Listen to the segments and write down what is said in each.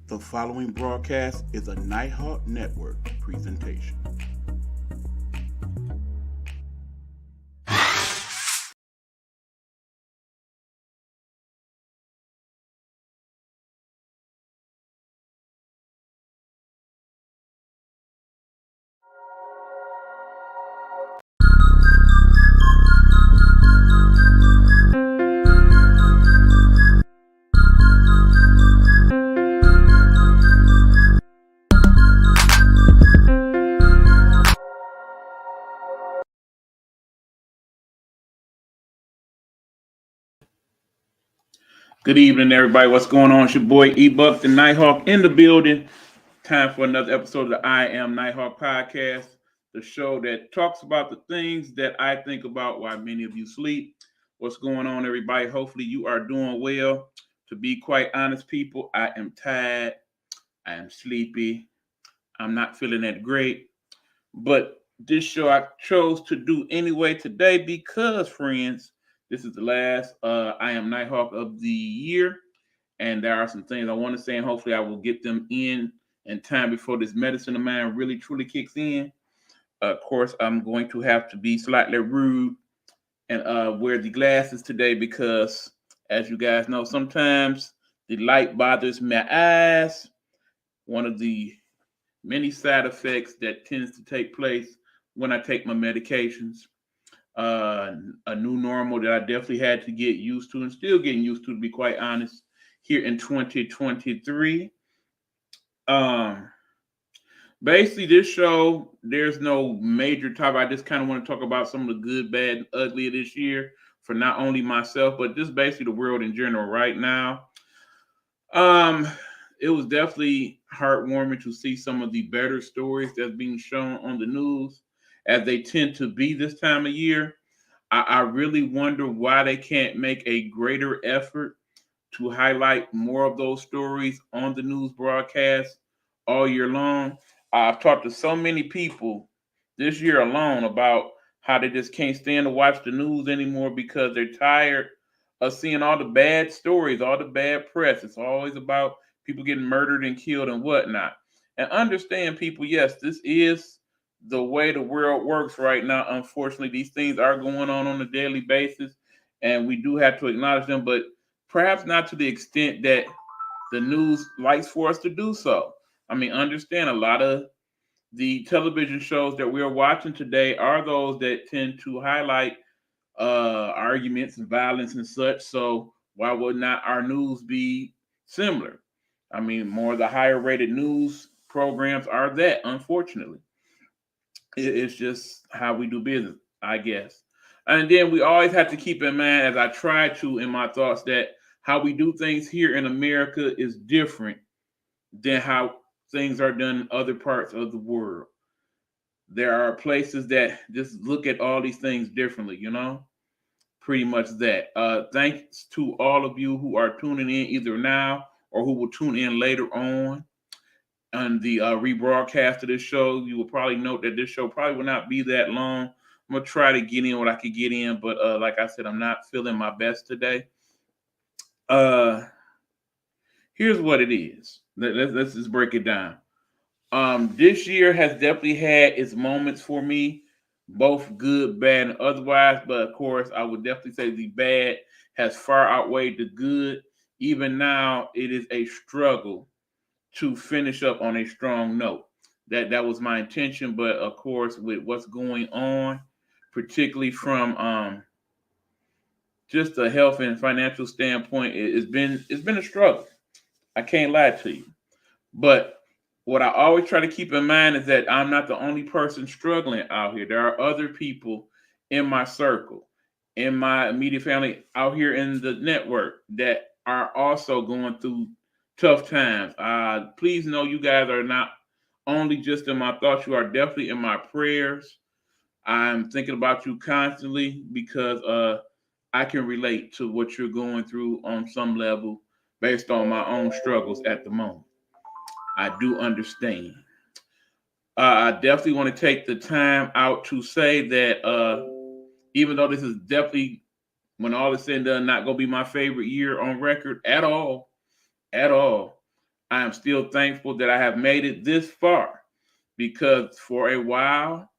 The following broadcast is a Nighthawk Network presentation. Good evening, everybody. What's going on? It's your boy E-Buck, the Nighthawk, in the building. Time for another episode of the I Am Nighthawk podcast, the show that talks about the things that I think about while many of you sleep. What's going on, everybody? Hopefully, you are doing well. To be quite honest, people, I am tired. I am sleepy. I'm not feeling that great. But this show I chose to do anyway today because, friends, this is the last I Am Nighthawk of the year. And there are some things I want to say, and hopefully I will get them in time before this medicine of mine really truly kicks in. Of course, I'm going to have to be slightly rude and wear the glasses today because, as you guys know, sometimes the light bothers my eyes. One of the many side effects that tends to take place when I take my medications. A new normal that I definitely had to get used to and still getting used to be quite honest, here in 2023. Um, Basically, this show, there's no major topic. I just kind of want to talk about some of the good, bad, and ugly of this year for not only myself, but just basically the world in general right now. Um, it was definitely heartwarming to see some of the better stories that's being shown on the news, as they tend to be this time of year. I really wonder why they can't make a greater effort to highlight more of those stories on the news broadcast all year long. I've talked to so many people this year alone about how they just can't stand to watch the news anymore because they're tired of seeing all the bad stories, all the bad press. It's always about people getting murdered and killed and whatnot. And understand, people, yes, this is the way the world works right now. Unfortunately, these things are going on a daily basis, and we do have to acknowledge them, but perhaps not to the extent that the news likes for us to do so. I mean, understand a lot of the television shows that we are watching today are those that tend to highlight arguments and violence and such. So why would not our news be similar? I mean, more of the higher rated news programs are that, unfortunately. It's just how we do business, I guess. And then we always have to keep in mind, as I try to in my thoughts, that how we do things here in America is different than how things are done in other parts of the world. There are places that just look at all these things differently, pretty much that. Thanks to all of you who are tuning in either now or who will tune in later on the rebroadcast of this show. You will probably note that this show probably will not be that long. I'm gonna try to get in what I could get in, but like I said, I'm not feeling my best today. Uh, Here's what it is. Let's just break it down. This year has definitely had its moments for me, both good, bad, and otherwise. But of course, I would definitely say the bad has far outweighed the good. Even now, it is a struggle to finish up on a strong note. That was my intention, but of course, with what's going on, particularly from just a health and financial standpoint, it's been a struggle. I can't lie to you. But what I always try to keep in mind is that I'm not the only person struggling out here. There are other people in my circle, in my immediate family, out here in the network that are also going through tough times. Please know you guys are not only just in my thoughts, you are definitely in my prayers. I'm thinking about you constantly because I can relate to what you're going through on some level based on my own struggles at the moment. I do understand. I definitely want to take the time out to say that even though this is definitely, when all is said and done, not going to be my favorite year on record at all, I am still thankful that I have made it this far because for a while,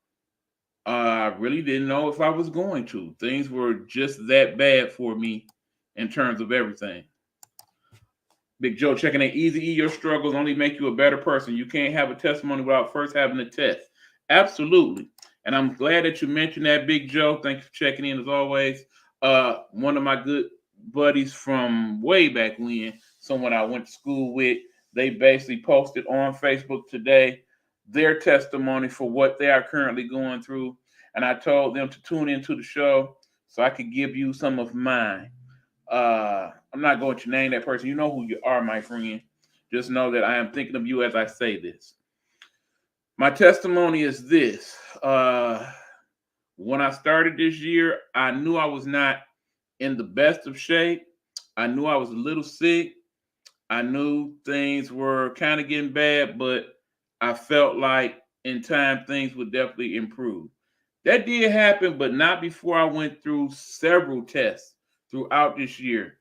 I really didn't know if I was going to. Things were just that bad for me in terms of everything. Big Joe checking in. Easy E, your struggles only make you a better person. You can't have a testimony without first having a test. Absolutely. And I'm glad that you mentioned that, Big Joe. Thank you for checking in as always. One of my good buddies from way back when, someone I went to school with, they basically posted on Facebook today their testimony for what they are currently going through. And I told them to tune into the show so I could give you some of mine. I'm not going to name that person. You know who you are, my friend. Just know that I am thinking of you as I say this. My testimony is this. When I started this year, I knew I was not in the best of shape. I knew I was a little sick. I knew things were kind of getting bad, but I felt like in time things would definitely improve. That did happen, but not before I went through several tests throughout this year.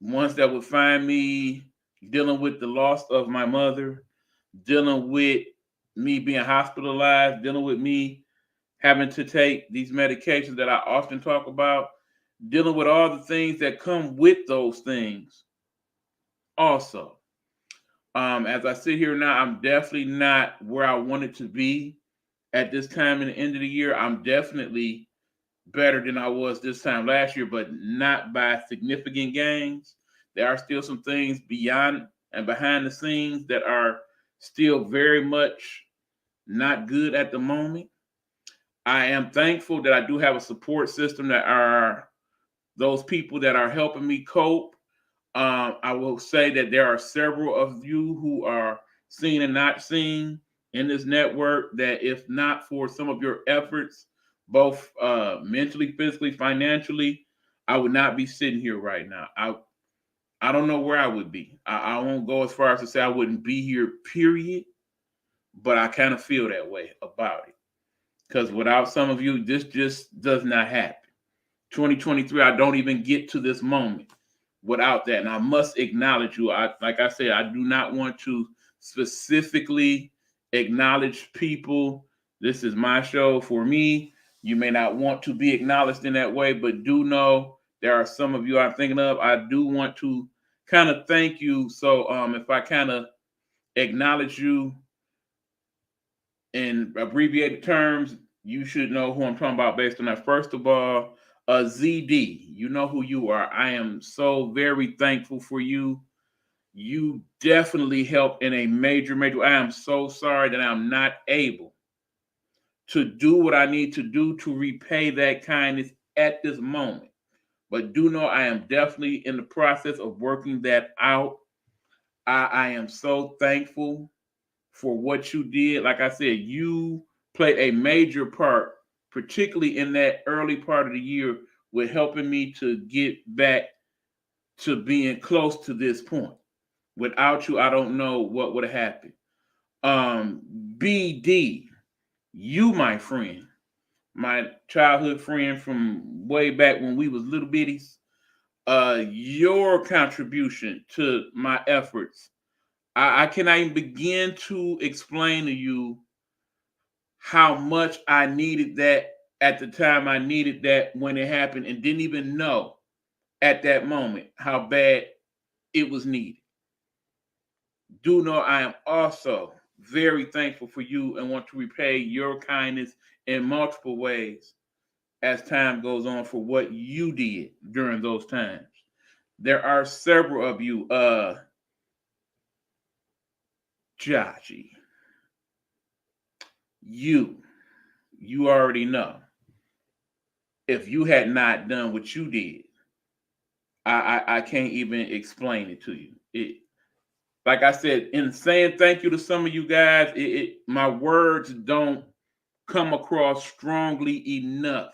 Ones that would find me dealing with the loss of my mother, dealing with me being hospitalized, dealing with me having to take these medications that I often talk about, dealing with all the things that come with those things. Also, as I sit here now, I'm definitely not where I wanted to be at this time in the end of the year. I'm definitely better than I was this time last year, but not by significant gains. There are still some things beyond and behind the scenes that are still very much not good at the moment. I am thankful that I do have a support system that are those people that are helping me cope. I will say that there are several of you who are seen and not seen in this network that if not for some of your efforts, both mentally, physically, financially, I would not be sitting here right now. I don't know where I would be. I won't go as far as to say I wouldn't be here, period, but I kind of feel that way about it. Because without some of you, this just does not happen. 2023, I don't even get to this moment without that. And I must acknowledge you. Like I said, I do not want to specifically acknowledge people. This is my show for me. You may not want to be acknowledged in that way, but do know there are some of you I'm thinking of. I do want to kind of thank you. So if I kind of acknowledge you in abbreviated terms, you should know who I'm talking about based on that. First of all, ZD, you know who you are. I am so very thankful for you. You definitely helped in a major, major. I am so sorry that I'm not able to do what I need to do to repay that kindness at this moment. But do know I am definitely in the process of working that out. I am so thankful for what you did. Like I said, you played a major part, particularly in that early part of the year, with helping me to get back to being close to this point. Without you, I don't know what would have happened. BD, you, my friend, my childhood friend from way back when we was little bitties, your contribution to my efforts, I cannot even begin to explain to you how much I needed that at the time I needed that when it happened and didn't even know at that moment how bad it was needed. Do know I am also very thankful for you and want to repay your kindness in multiple ways as time goes on for what you did during those times. There are several of you, Joshi, you already know. If you had not done what you did, I can't even explain it to you. It, like I said, in saying thank you to some of you guys, my words don't come across strongly enough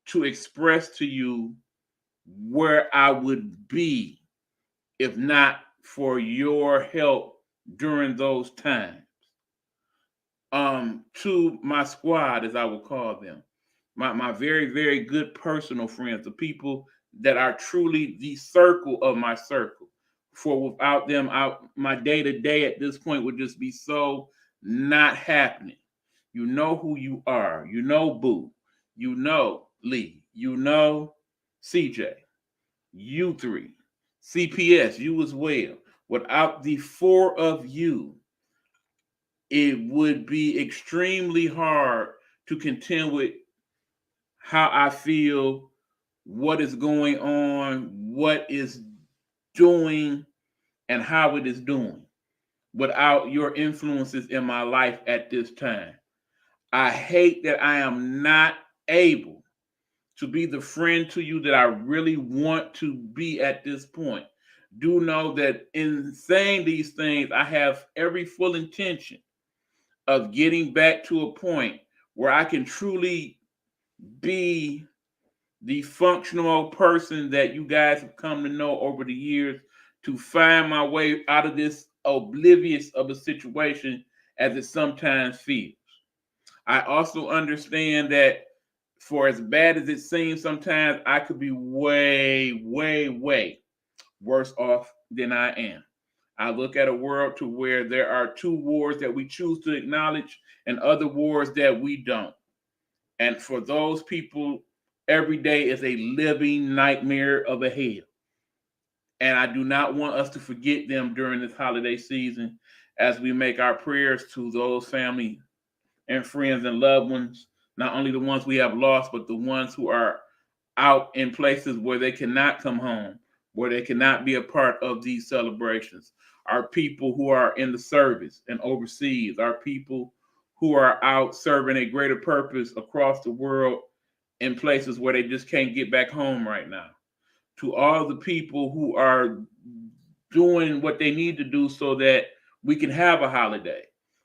to express to you where I would be if not for your help during those times. To my squad, as I would call them, my very, very good personal friends, the people that are truly the circle of my circle, for without them, my day to day at this point would just be so not happening. You know who you are. You know Boo. You know Lee. You know CJ. You three. CPS, you as well. Without the four of you, it would be extremely hard to contend with how I feel, what is going on, what is doing, and how it is doing without your influences in my life at this time. I hate that I am not able to be the friend to you that I really want to be at this point. Do know that in saying these things, I have every full intention of getting back to a point where I can truly be the functional person that you guys have come to know over the years, to find my way out of this oblivious of a situation as it sometimes feels. I also understand that for as bad as it seems sometimes, I could be way, way, way worse off than I am. I look at a world to where there are two wars that we choose to acknowledge and other wars that we don't. And for those people, every day is a living nightmare of a hell. And I do not want us to forget them during this holiday season as we make our prayers to those family and friends and loved ones, not only the ones we have lost, but the ones who are out in places where they cannot come home, where they cannot be a part of these celebrations. Our people who are in the service and overseas, our people who are out serving a greater purpose across the world in places where they just can't get back home right now. To all the people who are doing what they need to do so that we can have a holiday,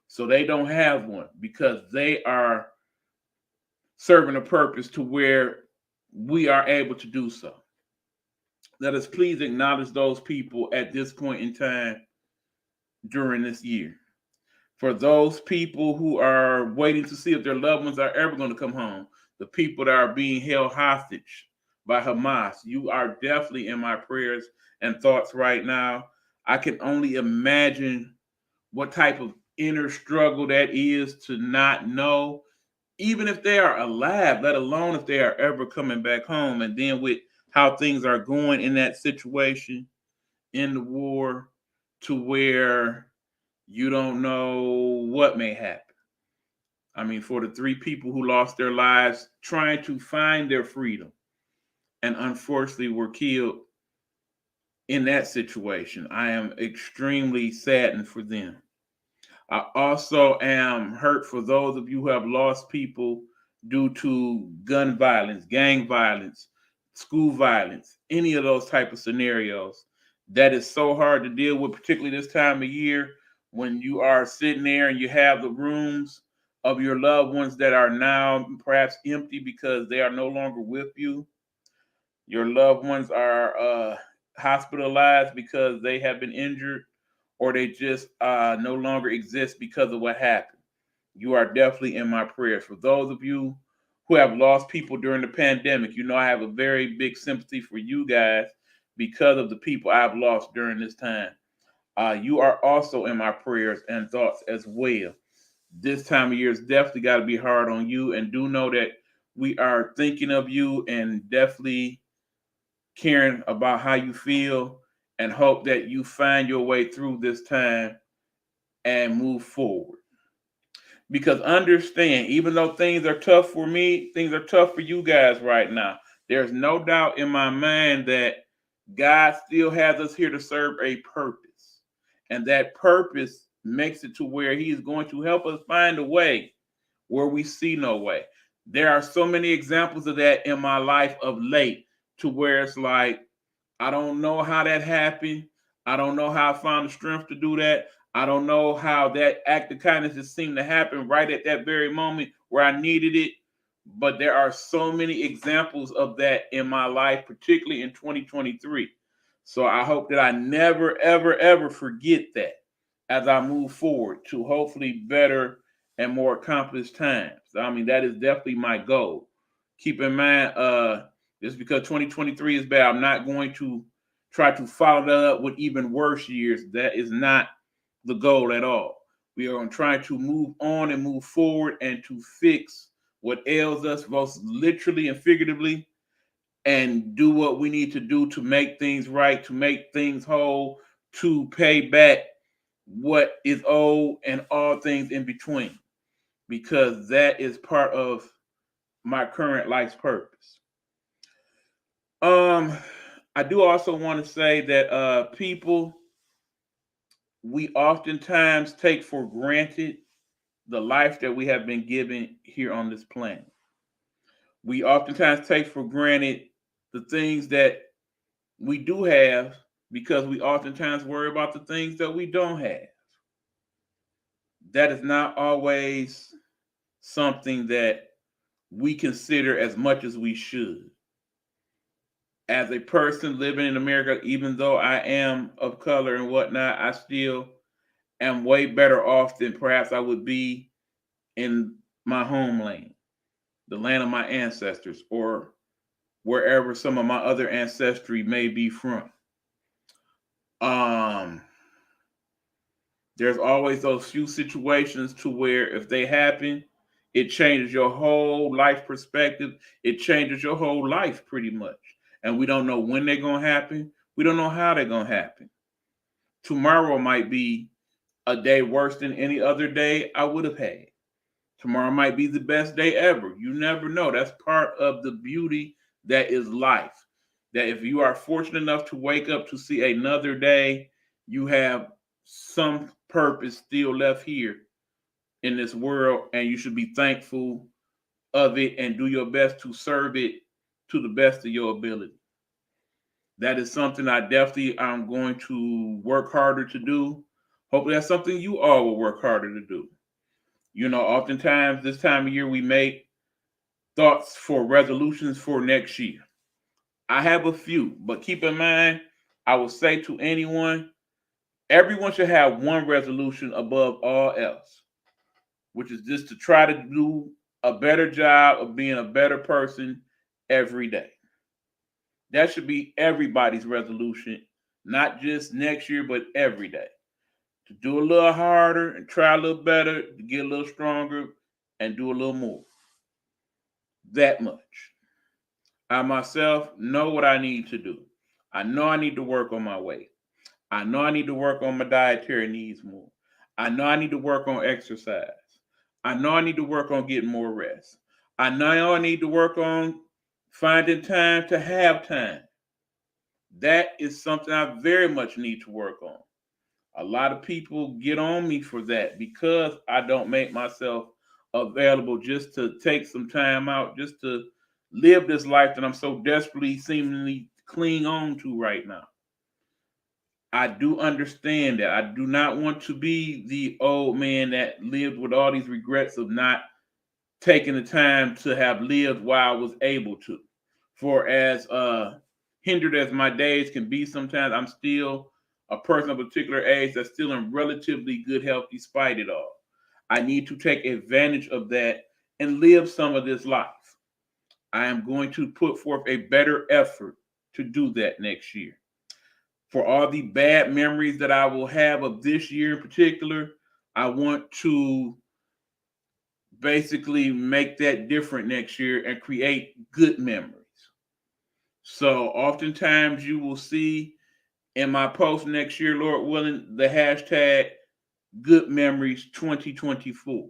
so they don't have one because they are serving a purpose to where we are able to do so. Let us please acknowledge those people at this point in time during this year. For those people who are waiting to see if their loved ones are ever going to come home, the people that are being held hostage by Hamas, you are definitely in my prayers and thoughts right now. I can only imagine what type of inner struggle that is to not know, even if they are alive, let alone if they are ever coming back home. And then with how things are going in that situation, in the war, to where you don't know what may happen. I mean, for the three people who lost their lives trying to find their freedom and unfortunately were killed in that situation, I am extremely saddened for them. I also am hurt for those of you who have lost people due to gun violence, gang violence, school violence, any of those type of scenarios. That is so hard to deal with, particularly this time of year when you are sitting there and you have the rooms of your loved ones that are now perhaps empty because they are no longer with you. Your loved ones are hospitalized because they have been injured, or they just no longer exist because of what happened. You are definitely in my prayers. For those of you who have lost people during the pandemic, you know I have a very big sympathy for you guys because of the people I've lost during this time. You are also in my prayers and thoughts as well. This time of year has definitely got to be hard on you, and do know that we are thinking of you and definitely caring about how you feel, and hope that you find your way through this time and move forward. Because understand, even though things are tough for me, things are tough for you guys right now. There's no doubt in my mind that God still has us here to serve a purpose. And that purpose makes it to where He is going to help us find a way where we see no way. There are so many examples of that in my life of late, to where it's like, I don't know how that happened. I don't know how I found the strength to do that. I don't know how that act of kindness just seemed to happen right at that very moment where I needed it. But there are so many examples of that in my life, particularly in 2023. So I hope that I never, ever, ever forget that as I move forward to hopefully better and more accomplished times. I mean, that is definitely my goal. Keep in mind, just because 2023 is bad, I'm not going to try to follow that up with even worse years. That is not the goal at all. We are trying to move on and move forward and to fix what ails us, both literally and figuratively, and do what we need to do to make things right, to make things whole, to pay back what is owed and all things in between, because that is part of my current life's purpose. Um, I do also want to say that people, we oftentimes take for granted the life that we have been given here on this planet. We oftentimes take for granted the things that we do have because we oftentimes worry about the things that we don't have. That is not always something that we consider as much as we should. As a person living in America, even though I am of color and whatnot, I still am way better off than perhaps I would be in my homeland, the land of my ancestors, or wherever some of my other ancestry may be from. Um, there's always those few situations to where if they happen, it changes your whole life perspective. It changes your whole life pretty much. And we don't know when they're going to happen. We don't know how they're going to happen. Tomorrow might be a day worse than any other day I would have had. Tomorrow might be the best day ever. You never know. That's part of the beauty that is life. That if you are fortunate enough to wake up to see another day, you have some purpose still left here in this world, and you should be thankful of it and do your best to serve it to the best of your ability. That is something I definitely am going to work harder to do. Hopefully, that's something you all will work harder to do. You know, oftentimes this time of year we make thoughts for resolutions for next year. I have a few, but keep in mind, I will say to anyone, everyone should have one resolution above all else, which is just to try to do a better job of being a better person every day. That should be everybody's resolution, not just next year, but every day. To do a little harder and try a little better, to get a little stronger and do a little more. That much. I myself know what I need to do. I know I need to work on my weight. I know I need to work on my dietary needs more. I know I need to work on exercise. I know I need to work on getting more rest. I know I need to work on finding time to have time. That is something I very much need to work on. A lot of people get on me for that because I don't make myself available just to take some time out, just to live this life that I'm so desperately seemingly cling on to right now. I do understand that. I do not want to be the old man that lived with all these regrets of not taking the time to have lived while I was able to. For as hindered as my days can be sometimes, I'm still a person of a particular age that's still in relatively good health despite it all. I need to take advantage of that and live some of this life. I am going to put forth a better effort to do that next year. For all the bad memories that I will have of this year in particular, I want to basically make that different next year and create good memories. So oftentimes you will see in my post next year, Lord willing, the hashtag good memories 2024.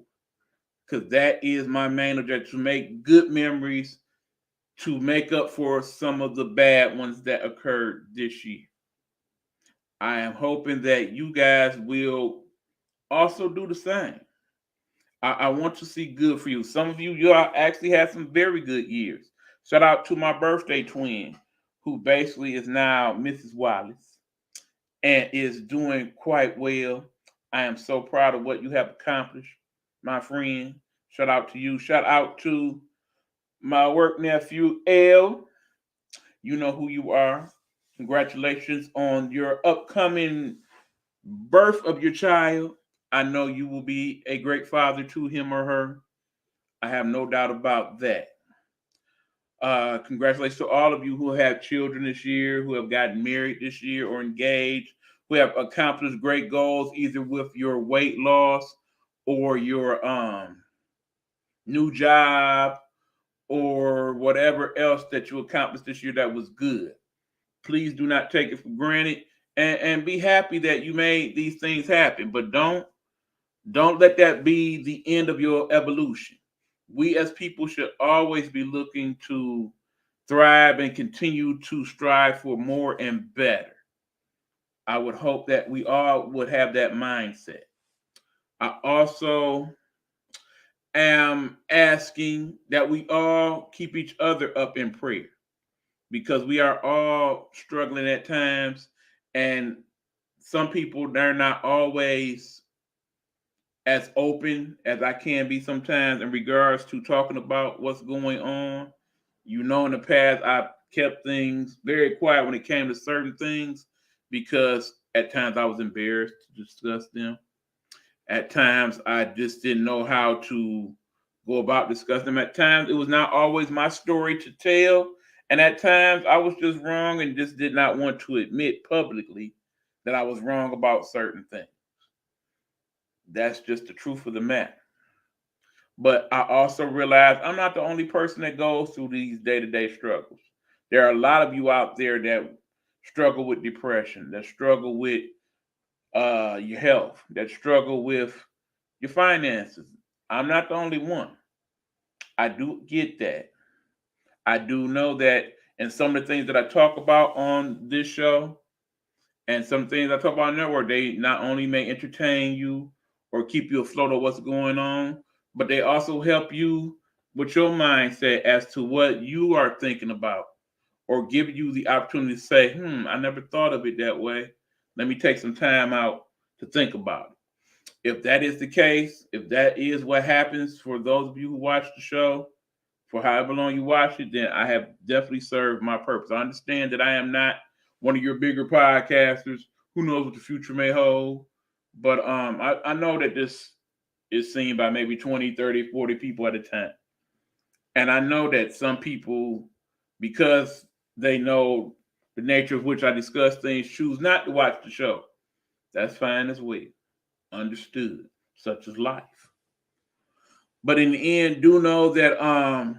Because that is my main objective, to make good memories to make up for some of the bad ones that occurred this year. I am hoping that you guys will also do the same. I want to see good for you. Some of you, you actually had some very good years. Shout out to my birthday twin, who basically is now Mrs. Wallace and is doing quite well. I am so proud of what you have accomplished, my friend. Shout out to you. Shout out to my work nephew, L. You know who you are. Congratulations on your upcoming birth of your child. I know you will be a great father to him or her. I have no doubt about that. Congratulations to all of you who have children this year, who have gotten married this year or engaged, who have accomplished great goals either with your weight loss or your new job or whatever else that you accomplished this year that was good. Please do not take it for granted, and be happy that you made these things happen. But don't let that be the end of your evolution. We as people should always be looking to thrive and continue to strive for more and better. I would hope that we all would have that mindset. I also am asking that we all keep each other up in prayer because we are all struggling at times, and some people, they're not always as open as I can be sometimes in regards to talking about what's going on. In the past, I've kept things very quiet when it came to certain things because at times I was embarrassed to discuss them. At times, I just didn't know how to go about discussing them. At times, it was not always my story to tell. And at times, I was just wrong and just did not want to admit publicly that I was wrong about certain things. That's just the truth of the matter. But I also realize I'm not the only person that goes through these day-to-day struggles. There are a lot of you out there that struggle with depression, that struggle with your health, that struggle with your finances. I'm not the only one. I do get that. I do know that, and some of the things that I talk about on this show and some things I talk about on the network, they not only may entertain you or keep you afloat of what's going on, but they also help you with your mindset as to what you are thinking about, or give you the opportunity to say, I never thought of it that way. Let me take some time out to think about it. If that is the case, if that is what happens for those of you who watch the show, for however long you watch it, then I have definitely served my purpose. I understand that I am not one of your bigger podcasters. Who knows what the future may hold? But I know that this is seen by maybe 20, 30, 40 people at a time. And I know that some people, because they know the nature of which I discuss things, choose not to watch the show. That's fine as well. Understood. Such is life. But in the end, do know that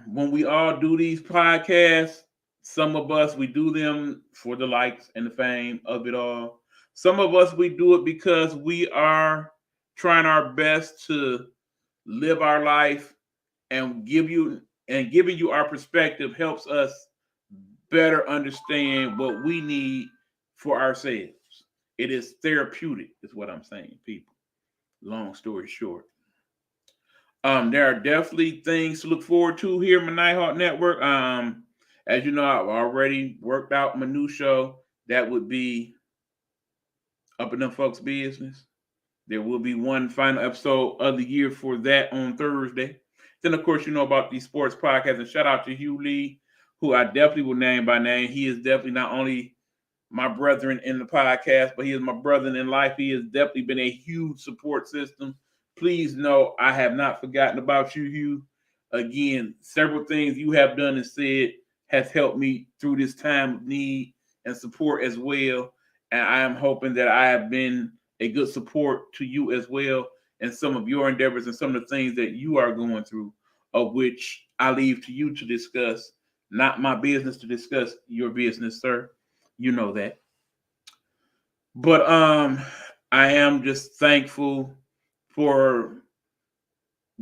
when we all do these podcasts, some of us, we do them for the likes and the fame of it all. Some of us, we do it because we are trying our best to live our life, and giving you our perspective helps us better understand what we need for ourselves. It is therapeutic, is what I'm saying, people. Long story short. There are definitely things to look forward to here in my Nighthawk Network. As you know, I've already worked out my new show that would be Up in Them Folks' Business. There will be one final episode of the year for that on Thursday. Then, of course, you know about these sports podcasts. And shout out to Hugh Lee, who I definitely will name by name. He is definitely not only my brethren in the podcast, but he is my brother in life. He has definitely been a huge support system. Please know I have not forgotten about you, Hugh. Again, several things you have done and said has helped me through this time of need and support as well. And I am hoping that I have been a good support to you as well in some of your endeavors and some of the things that you are going through, of which I leave to you to discuss. Not my business to discuss your business, sir. You know that. But I am just thankful for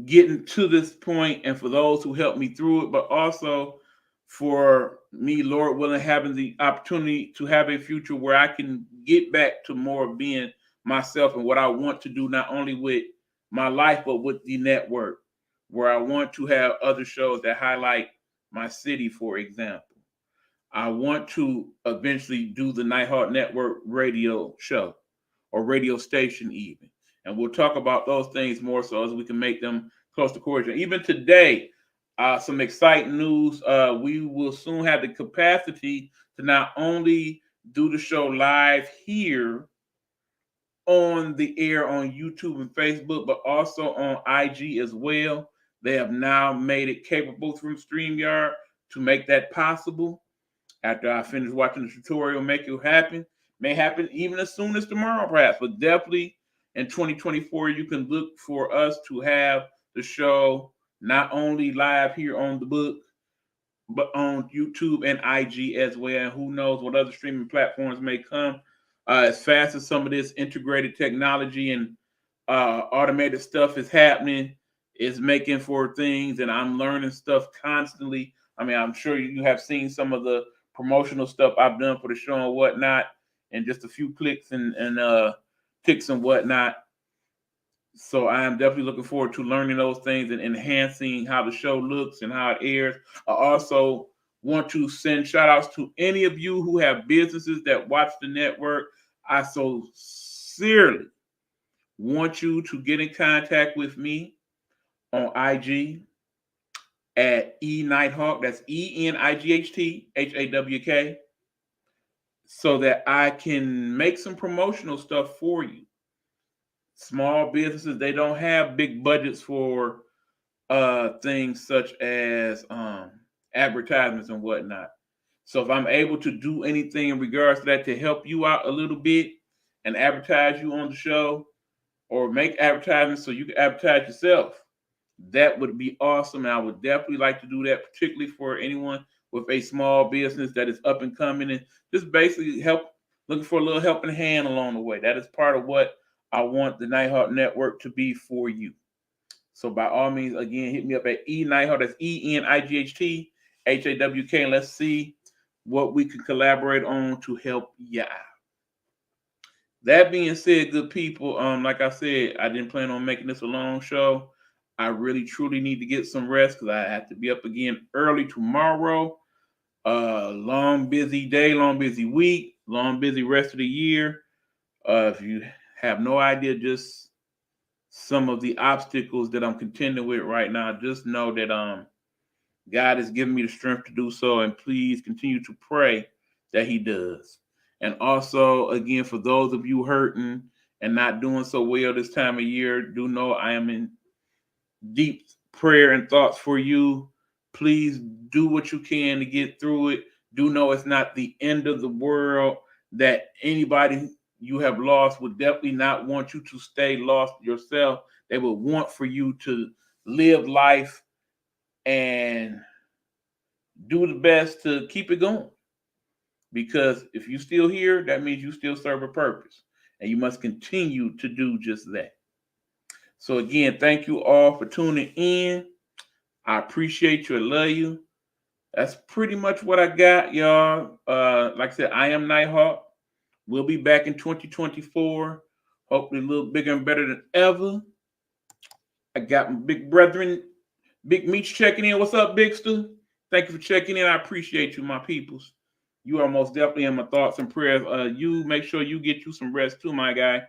getting to this point and for those who helped me through it, but also for me, Lord willing, having the opportunity to have a future where I can get back to more of being myself and what I want to do, not only with my life, but with the network, where I want to have other shows that highlight my city, for example. I want to eventually do the Nighthawk Network radio show or radio station even. And we'll talk about those things more so as we can make them close to fruition. Even today, some exciting news. We will soon have the capacity to not only do the show live here on the air on YouTube and Facebook, but also on IG as well. They have now made it capable through StreamYard to make that possible. After I finish watching the tutorial, make it happen. May happen even as soon as tomorrow, perhaps, but definitely in 2024, you can look for us to have the show not only live here on the book, but on YouTube and IG as well. And who knows what other streaming platforms may come. As fast as some of this integrated technology and automated stuff is happening, is making for things, and I'm learning stuff constantly. I mean, I'm sure you have seen some of the promotional stuff I've done for the show and whatnot, and just a few clicks and ticks and whatnot. So I am definitely looking forward to learning those things and enhancing how the show looks and how it airs. I also want to send shout outs to any of you who have businesses that watch the network. I so sincerely want you to get in contact with me on IG at Nighthawk. That's ENIGHTHAWK, so that I can make some promotional stuff for you. Small businesses, they don't have big budgets for things such as advertisements and whatnot. So if I'm able to do anything in regards to that to help you out a little bit and advertise you on the show, or make advertisements so you can advertise yourself, that would be awesome. And I would definitely like to do that, particularly for anyone with a small business that is up and coming and just basically looking for a little helping hand along the way. That is part of what I want the Nighthawk Network to be for you. So by all means, again, hit me up at Nighthawk. That's ENIGHTHAWK, and let's see what we can collaborate on to help you out. That being said, good people, like I said, I didn't plan on making this a long show. I really truly need to get some rest because I have to be up again early tomorrow. Long busy day, long busy week, long busy rest of the year. If you have no idea just some of the obstacles that I'm contending with right now, just know that God has given me the strength to do so, and please continue to pray that He does. And also, again, for those of you hurting and not doing so well this time of year, do know I am in deep prayer and thoughts for you. Please do what you can to get through it. Do know it's not the end of the world, that anybody you have lost would definitely not want you to stay lost yourself. They would want for you to live life and do the best to keep it going. Because if you're still here, that means you still serve a purpose. And you must continue to do just that. So again, thank you all for tuning in. I appreciate you. I love you. That's pretty much what I got, y'all. Like I said, I am Nighthawk. We'll be back in 2024. Hopefully a little bigger and better than ever. I got my big brethren, Big Meech, checking in. What's up, Bigster? Thank you for checking in. I appreciate you, my peoples. You are most definitely in my thoughts and prayers. You make sure you get you some rest too, my guy.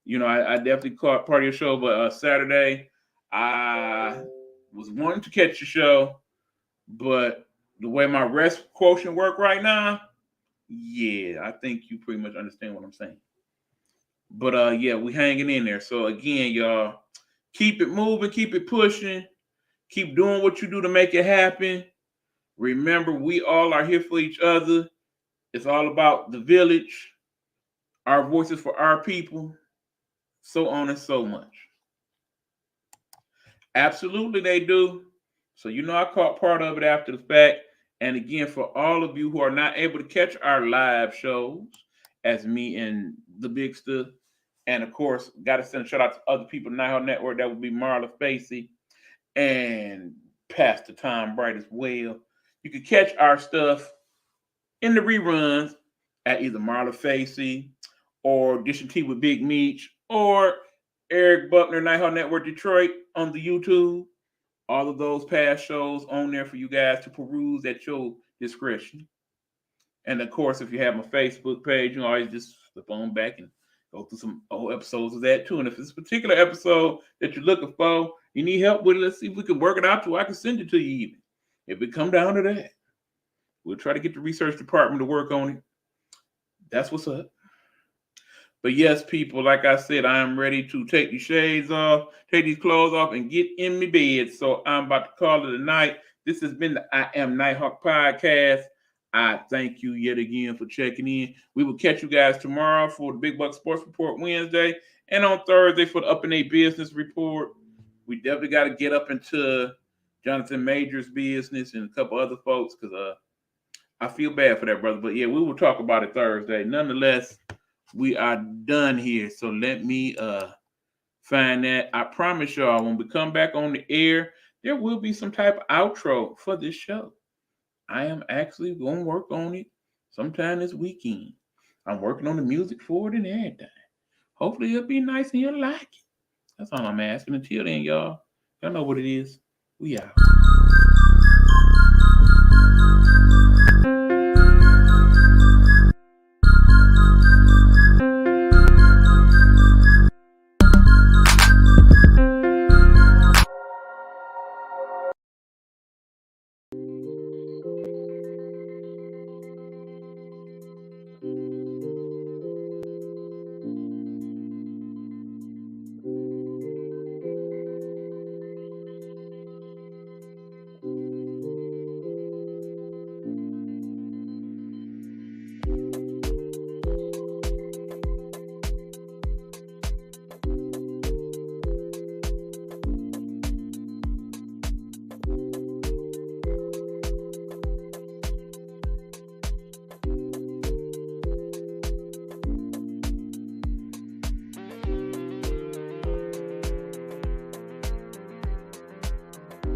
You know, I definitely caught part of your show, but Saturday I was wanting to catch the show, but the way my rest quotient work right now, yeah, I think you pretty much understand what I'm saying. But yeah, we hanging in there. So again, y'all, keep it moving, keep it pushing, keep doing what you do to make it happen. Remember, we all are here for each other. It's all about the village, our voices for our people, so on and so much. Absolutely, they do. So you know I caught part of it after the fact. And again, for all of you who are not able to catch our live shows, as me and the Big Stuff, and of course, got to send a shout out to other people in Nighthawk Network. That would be Marla Facey and Pastor Tom Bright as well. You can catch our stuff in the reruns at either Marla Facey or Dishing Tea with Big Meech or Eric Buckner, Nighthawk Network Detroit on the YouTube. All of those past shows on there for you guys to peruse at your discretion. And of course, if you have my Facebook page, you can always just flip on back and go through some old episodes of that too. And if it's a particular episode that you're looking for, you need help with it, let's see if we can work it out to where I can send it to you even. If it come down to that, we'll try to get the research department to work on it. That's what's up. But yes, people, like I said, I am ready to take these shades off, take these clothes off, and get in my bed. So I'm about to call it a night. This has been the I Am Nighthawk podcast. I thank you yet again for checking in. We will catch you guys tomorrow for the Big Buck Sports Report Wednesday, and on Thursday for the Up in A Business Report. We definitely got to get up into Jonathan Major's business and a couple other folks because I feel bad for that, brother. But yeah, we will talk about it Thursday. Nonetheless, we are done here. So let me find that. I promise y'all, when we come back on the air, there will be some type of outro for this show. I am actually going to work on it sometime this weekend. I'm working on the music for it and everything. Hopefully it'll be nice and you'll like it. That's all I'm asking. Until then, y'all know what it is. We out.